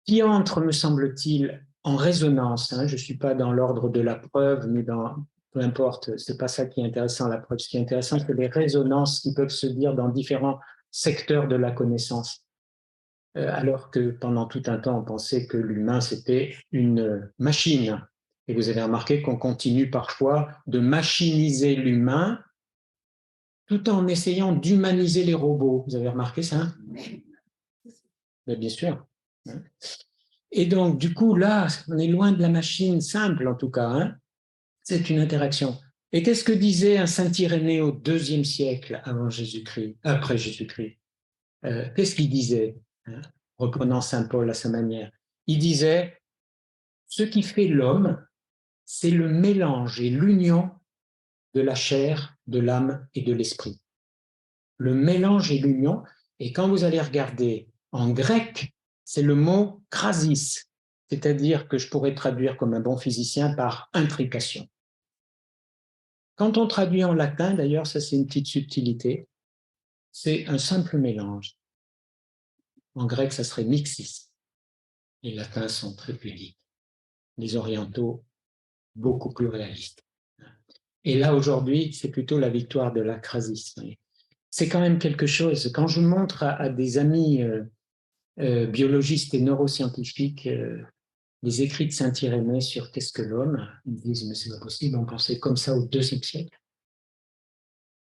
qui entre, me semble-t-il, en résonance. Je ne suis pas dans l'ordre de la preuve, mais peu importe, ce n'est pas ça qui est intéressant, la preuve. Ce qui est intéressant, c'est les résonances qui peuvent se dire dans différents secteurs de la connaissance. Alors que pendant tout un temps, on pensait que l'humain, c'était une machine. Et vous avez remarqué qu'on continue parfois de machiniser l'humain tout en essayant d'humaniser les robots. Vous avez remarqué ça? Bien sûr. Et donc, du coup, là, on est loin de la machine simple, en tout cas. C'est une interaction. Et qu'est-ce que disait un saint Irénée au IIe siècle avant Jésus-Christ, après Jésus-Christ? Qu'est-ce qu'il disait, reprenant saint Paul à sa manière? Il disait, ce qui fait l'homme, c'est le mélange et l'union de la chair, de l'âme et de l'esprit. Le mélange et l'union, et quand vous allez regarder en grec, c'est le mot krasis, c'est-à-dire que je pourrais traduire comme un bon physicien par intrication. Quand on traduit en latin, d'ailleurs, ça c'est une petite subtilité, c'est un simple mélange. En grec, ça serait mixis. Les latins sont très pudiques. Les orientaux, beaucoup plus réalistes. Et là, aujourd'hui, c'est plutôt la victoire de la krasis. C'est quand même quelque chose. Quand je montre à des amis biologistes et neuroscientifiques les écrits de Saint-Irénée sur qu'est-ce que l'homme, ils me disent mais c'est pas possible, on pensait comme ça au IIe siècle.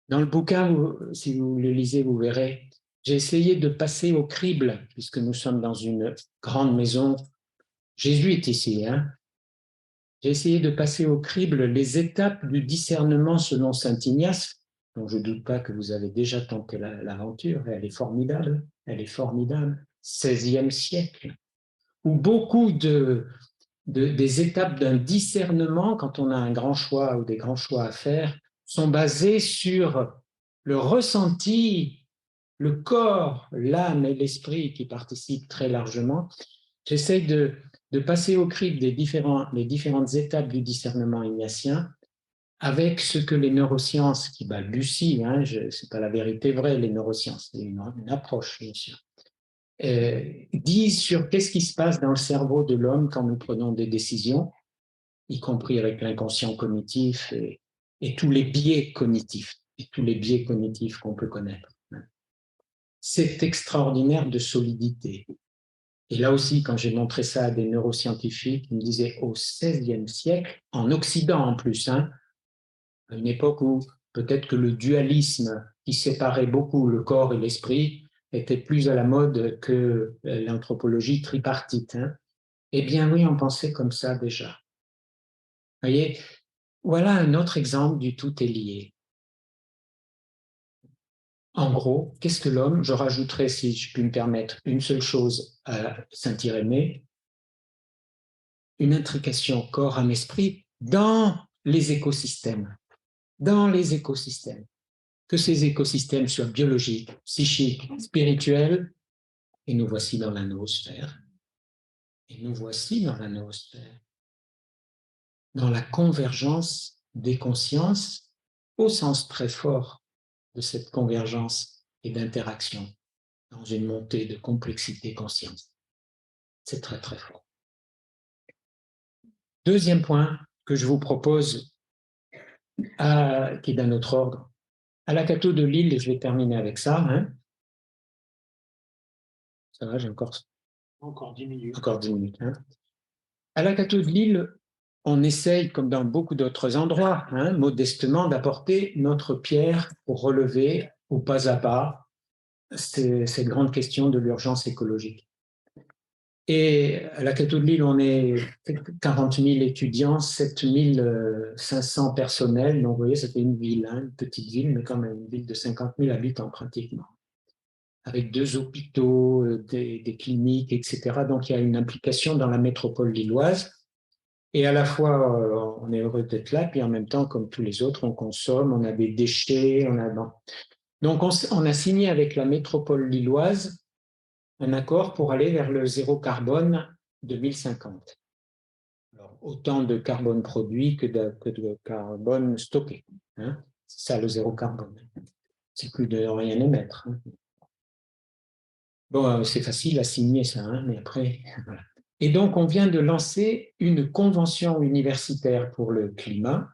Dans le bouquin, si vous le lisez, vous verrez, j'ai essayé de passer au crible, puisque nous sommes dans une grande maison jésuite ici. J'ai essayé de passer au crible les étapes du discernement selon saint Ignace, dont je ne doute pas que vous avez déjà tenté l'aventure, et elle est formidable, 16e siècle, où beaucoup des étapes d'un discernement, quand on a un grand choix ou des grands choix à faire, sont basées sur le ressenti, le corps, l'âme et l'esprit qui participent très largement. J'essaie de passer au crible les différentes étapes du discernement ignatien avec ce que les neurosciences, qui balbutient, hein, ce n'est pas la vérité vraie, les neurosciences, c'est une approche, bien sûr, disent sur qu'est-ce qui se passe dans le cerveau de l'homme quand nous prenons des décisions, y compris avec l'inconscient cognitif et tous les biais cognitifs, qu'on peut connaître. C'est extraordinaire de solidité. Et là aussi, quand j'ai montré ça à des neuroscientifiques, ils me disaient au XVIe siècle, en Occident en plus, hein, à une époque où peut-être que le dualisme qui séparait beaucoup le corps et l'esprit était plus à la mode que l'anthropologie tripartite. Hein. Eh bien oui, on pensait comme ça déjà. Vous voyez, voilà un autre exemple du tout est lié. En gros, qu'est-ce que l'homme? Je rajouterais, si je puis me permettre, une seule chose à Saint-Irénée, une intrication corps-âme-esprit dans les écosystèmes. Dans les écosystèmes. Que ces écosystèmes soient biologiques, psychiques, spirituels, et nous voici dans la noosphère. Et nous voici dans la noosphère. Dans la convergence des consciences, au sens très fort de cette convergence et d'interaction, dans une montée de complexité conscience. C'est très très fort. Deuxième point que je vous propose, qui est d'un autre ordre, à la Catho de Lille, et je vais terminer avec ça. Hein. Ça va, j'ai encore 10 minutes. Encore 10 minutes. Hein. À la Catho de Lille, on essaye, comme dans beaucoup d'autres endroits, hein, modestement, d'apporter notre pierre pour relever au pas à pas cette grande question de l'urgence écologique. Et à la Catho de Lille, on est 40 000 étudiants, 7 500 personnels. Donc, vous voyez, ça fait une ville, hein, une petite ville, mais quand même une ville de 50 000 habitants pratiquement, avec 2 hôpitaux, des cliniques, etc. Donc, il y a une implication dans la métropole lilloise. Et à la fois, on est heureux d'être là, puis en même temps, comme tous les autres, on consomme, on a des déchets, on a... Bon. Donc, on a signé avec la métropole lilloise un accord pour aller vers le zéro carbone 2050. Alors, autant de carbone produit que de carbone stocké. Hein. C'est ça le zéro carbone. C'est plus de rien émettre. Hein. Bon, c'est facile à signer ça, hein, mais après, voilà. Et donc, on vient de lancer une convention universitaire pour le climat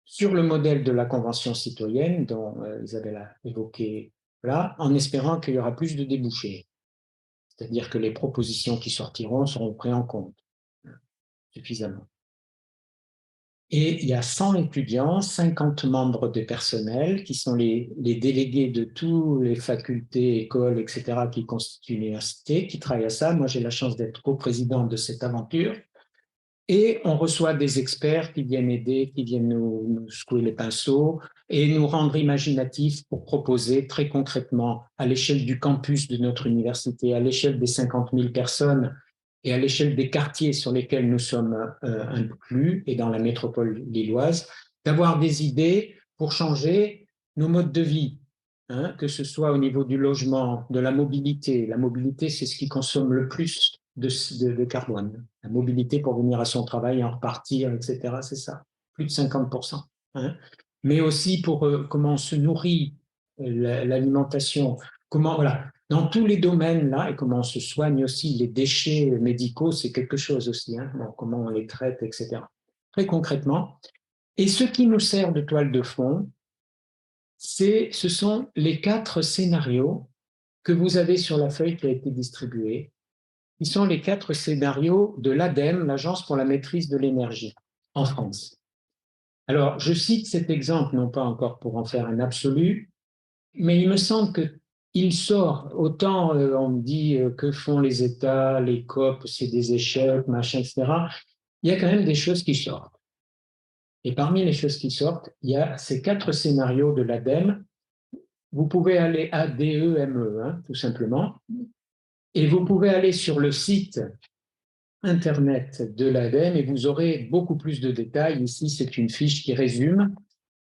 sur le modèle de la convention citoyenne dont Isabelle a évoqué là, en espérant qu'il y aura plus de débouchés. C'est-à-dire que les propositions qui sortiront seront prises en compte suffisamment. Et il y a 100 étudiants, 50 membres de personnel qui sont les délégués de toutes les facultés, écoles, etc. qui constituent l'université, qui travaillent à ça. Moi, j'ai la chance d'être coprésident de cette aventure. Et on reçoit des experts qui viennent aider, qui viennent nous secouer les pinceaux et nous rendre imaginatifs pour proposer très concrètement à l'échelle du campus de notre université, à l'échelle des 50 000 personnes et à l'échelle des quartiers sur lesquels nous sommes inclus et dans la métropole lilloise, d'avoir des idées pour changer nos modes de vie, hein, que ce soit au niveau du logement, de la mobilité. La mobilité, c'est ce qui consomme le plus de carbone. La mobilité pour venir à son travail, en repartir, etc., c'est ça, plus de 50%. Hein. Mais aussi pour comment on se nourrit, l'alimentation, comment, voilà, dans tous les domaines là, et comment on se soigne aussi, les déchets médicaux, c'est quelque chose aussi, hein, bon, comment on les traite, etc. Très concrètement. Et ce qui nous sert de toile de fond, ce sont les 4 scénarios que vous avez sur la feuille qui a été distribuée, qui sont les 4 scénarios de l'ADEME, l'Agence pour la maîtrise de l'énergie, en France. Alors, je cite cet exemple, non pas encore pour en faire un absolu, mais il me semble qu'il sort, autant on me dit que font les États, les COP, c'est des échecs, machin, etc. Il y a quand même des choses qui sortent. Et parmi les choses qui sortent, il y a ces 4 scénarios de l'ADEME. Vous pouvez aller à ADEME, hein, tout simplement, et vous pouvez aller sur le site Internet de l'ADEME et vous aurez beaucoup plus de détails. Ici, c'est une fiche qui résume.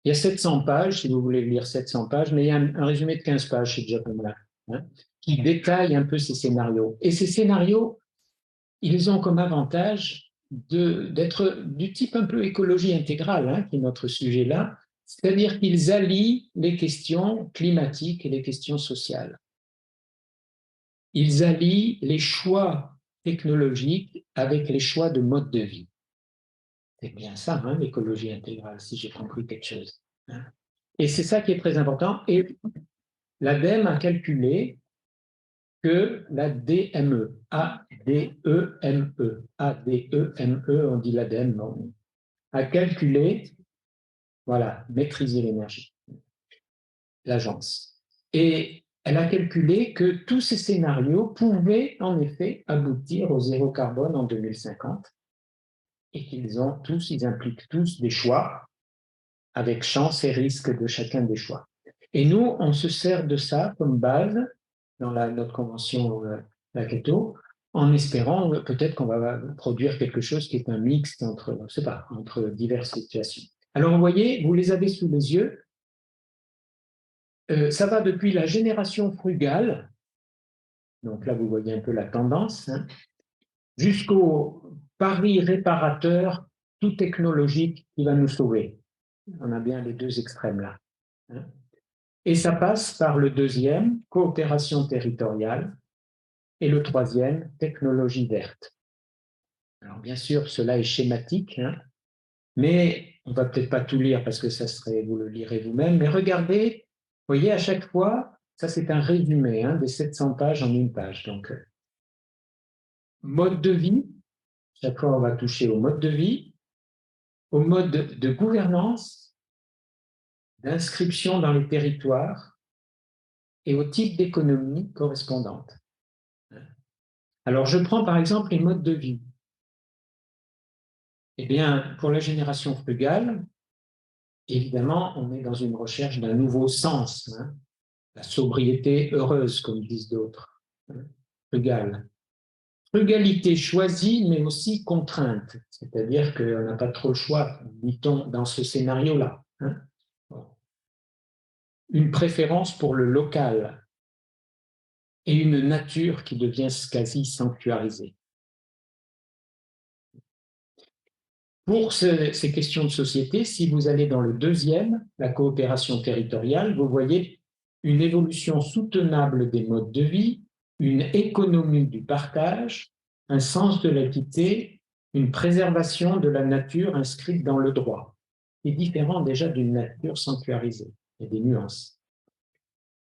Il y a 700 pages, si vous voulez lire 700 pages, mais il y a un résumé de 15 pages, c'est déjà pas mal, hein, qui détaille un peu ces scénarios. Et ces scénarios, ils ont comme avantage d'être du type un peu écologie intégrale, hein, qui est notre sujet là, c'est-à-dire qu'ils allient les questions climatiques et les questions sociales. Ils allient les choix technologiques avec les choix de mode de vie. C'est bien ça, hein, l'écologie intégrale, si j'ai compris quelque chose. Hein. Et c'est ça qui est très important. Et l'ADEME a calculé que la DME, A-D-E-M-E, on dit l'ADEME, a calculé, voilà, maîtriser l'énergie, l'agence. Et elle a calculé que tous ces scénarios pouvaient en effet aboutir au zéro carbone en 2050 et qu'ils impliquent tous des choix avec chance et risque de chacun des choix. Et nous, on se sert de ça comme base dans notre convention la Keto, en espérant peut-être qu'on va produire quelque chose qui est un mix entre, je sais pas, entre diverses situations. Alors, vous voyez, vous les avez sous les yeux. Ça va depuis la génération frugale, donc là, vous voyez un peu la tendance, hein, jusqu'au pari réparateur tout technologique qui va nous sauver. On a bien les deux extrêmes là. Hein. Et ça passe par le deuxième, coopération territoriale, et le troisième, technologie verte. Alors bien sûr, cela est schématique, hein, mais on ne va peut-être pas tout lire parce que ça serait, vous le lirez vous-même, mais regardez, vous voyez, à chaque fois, ça c'est un résumé hein, des 700 pages en une page. Donc, mode de vie, chaque fois on va toucher au mode de vie, au mode de gouvernance, d'inscription dans les territoires et au type d'économie correspondante. Alors, je prends par exemple les modes de vie. Eh bien, pour la génération frugale, évidemment, on est dans une recherche d'un nouveau sens, hein, la sobriété heureuse, comme disent d'autres, hein, frugale. Frugalité choisie, mais aussi contrainte, c'est-à-dire qu'on n'a pas trop le choix, dit-on, dans ce scénario-là. Hein. Une préférence pour le local et une nature qui devient quasi sanctuarisée. Pour ces questions de société, si vous allez dans le deuxième, la coopération territoriale, vous voyez une évolution soutenable des modes de vie, une économie du partage, un sens de l'équité, une préservation de la nature inscrite dans le droit, qui est différent déjà d'une nature sanctuarisée. Il y a des nuances.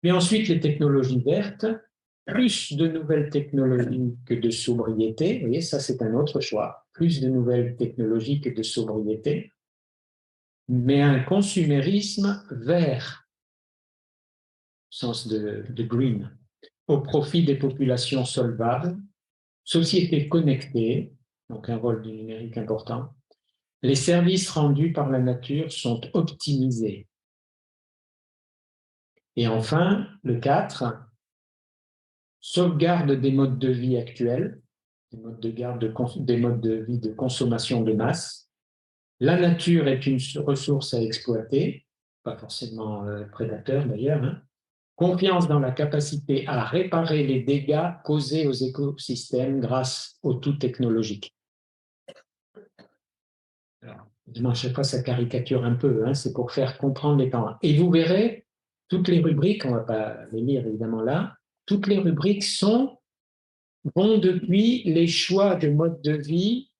Mais ensuite, les technologies vertes, plus de nouvelles technologies que de sobriété. Vous voyez, ça c'est un autre choix. Plus de nouvelles technologies que de sobriété. Mais un consumérisme vert, au sens de green, au profit des populations solvables, société connectée, donc un rôle du numérique important. Les services rendus par la nature sont optimisés. Et enfin, le 4, sauvegarde des modes de vie actuels, des modes de vie de consommation de masse. La nature est une ressource à exploiter, pas forcément prédateur d'ailleurs. Hein. Confiance dans la capacité à réparer les dégâts causés aux écosystèmes grâce au tout technologique. Alors, évidemment, à chaque fois, ça caricature un peu, hein, c'est pour faire comprendre les temps. Et vous verrez, toutes les rubriques, on ne va pas les lire évidemment là, toutes les rubriques vont depuis les choix de mode de vie,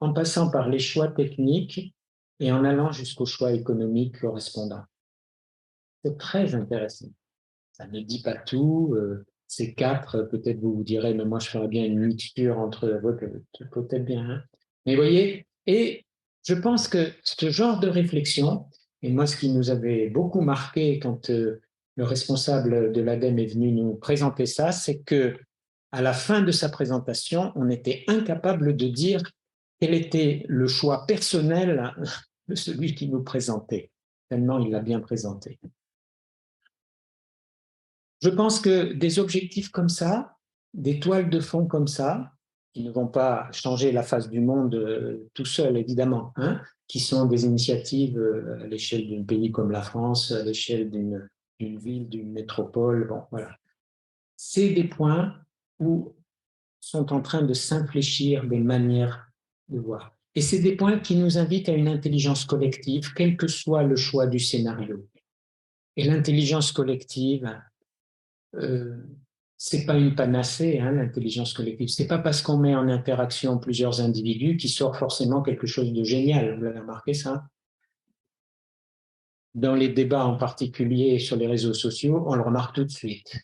en passant par les choix techniques et en allant jusqu'aux choix économiques correspondants. C'est très intéressant. Ça ne dit pas tout. Ces 4, peut-être vous vous direz, mais moi je ferais bien une mixture entre peut-être bien. Hein. Mais vous voyez, et je pense que ce genre de réflexion, et moi ce qui nous avait beaucoup marqué quand le responsable de l'ADEME est venu nous présenter ça, c'est que à la fin de sa présentation, on était incapable de dire quel était le choix personnel de celui qui nous présentait, tellement il l'a bien présenté. Je pense que des objectifs comme ça, des toiles de fond comme ça, qui ne vont pas changer la face du monde tout seul, évidemment, hein, qui sont des initiatives à l'échelle d'un pays comme la France, à l'échelle d'une ville, d'une métropole, bon, voilà. C'est des points où sont en train de s'infléchir des manières de voir. Et c'est des points qui nous invitent à une intelligence collective, quel que soit le choix du scénario. Et l'intelligence collective, c'est pas une panacée, hein, l'intelligence collective. C'est pas parce qu'on met en interaction plusieurs individus qu'il sort forcément quelque chose de génial. Vous l'avez remarqué ça? Dans les débats en particulier sur les réseaux sociaux, on le remarque tout de suite.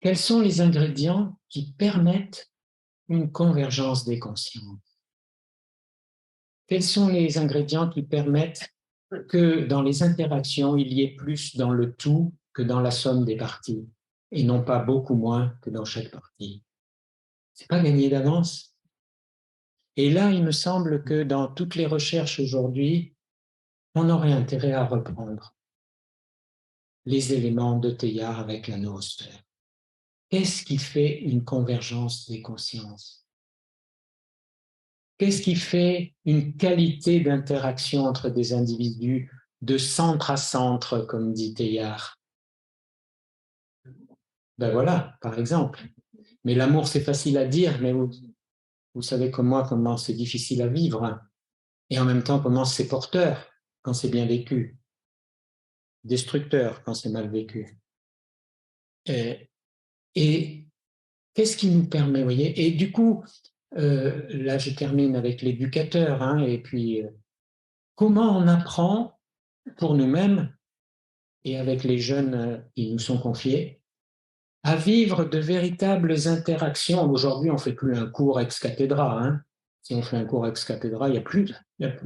Quels sont les ingrédients qui permettent une convergence des consciences? Quels sont les ingrédients qui permettent que dans les interactions, il y ait plus dans le tout que dans la somme des parties, et non pas beaucoup moins que dans chaque partie? C'est pas gagné d'avance. Et là, il me semble que dans toutes les recherches aujourd'hui, on aurait intérêt à reprendre les éléments de Teilhard avec la noosphère. Qu'est-ce qui fait une convergence des consciences? Qu'est-ce qui fait une qualité d'interaction entre des individus de centre à centre, comme dit Teilhard? Ben voilà, par exemple. Mais l'amour, c'est facile à dire, mais vous savez comme moi comment c'est difficile à vivre, hein. Et en même temps, comment c'est porteur quand c'est bien vécu, destructeur quand c'est mal vécu. Et qu'est-ce qui nous permet, vous voyez? Et du coup, là, je termine avec l'éducateur, hein, et puis comment on apprend pour nous-mêmes et avec les jeunes qui nous sont confiés à vivre de véritables interactions. Aujourd'hui, on ne fait plus un cours ex cathedra, hein. Si on fait un cours ex cathedra, il n'y a plus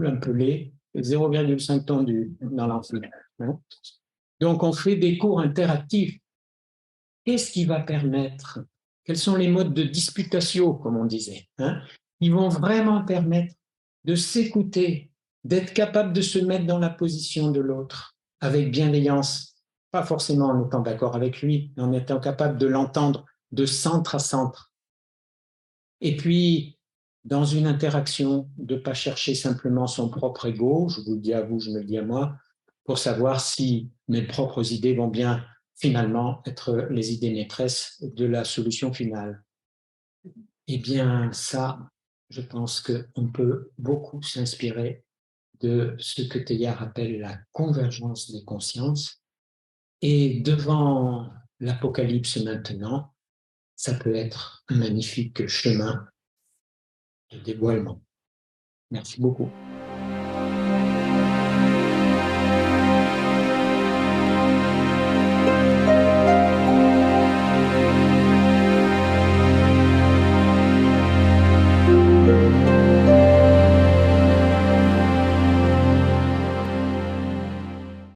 un pelé, 0,5 tendu dans l'amphi, hein. Donc, on fait des cours interactifs. Qu'est-ce qui va permettre? Quels sont les modes de disputatio, comme on disait, hein, qui vont vraiment permettre de s'écouter, d'être capable de se mettre dans la position de l'autre avec bienveillance, pas forcément en étant d'accord avec lui, mais en étant capable de l'entendre de centre à centre. Et puis, dans une interaction, de ne pas chercher simplement son propre ego, je vous le dis à vous, je me le dis à moi, pour savoir si mes propres idées vont bien finalement être les idées maîtresses de la solution finale. Eh bien, ça, je pense qu'on peut beaucoup s'inspirer de ce que Teilhard appelle la convergence des consciences. Et devant l'apocalypse maintenant, ça peut être un magnifique chemin de dévoilement. Merci beaucoup.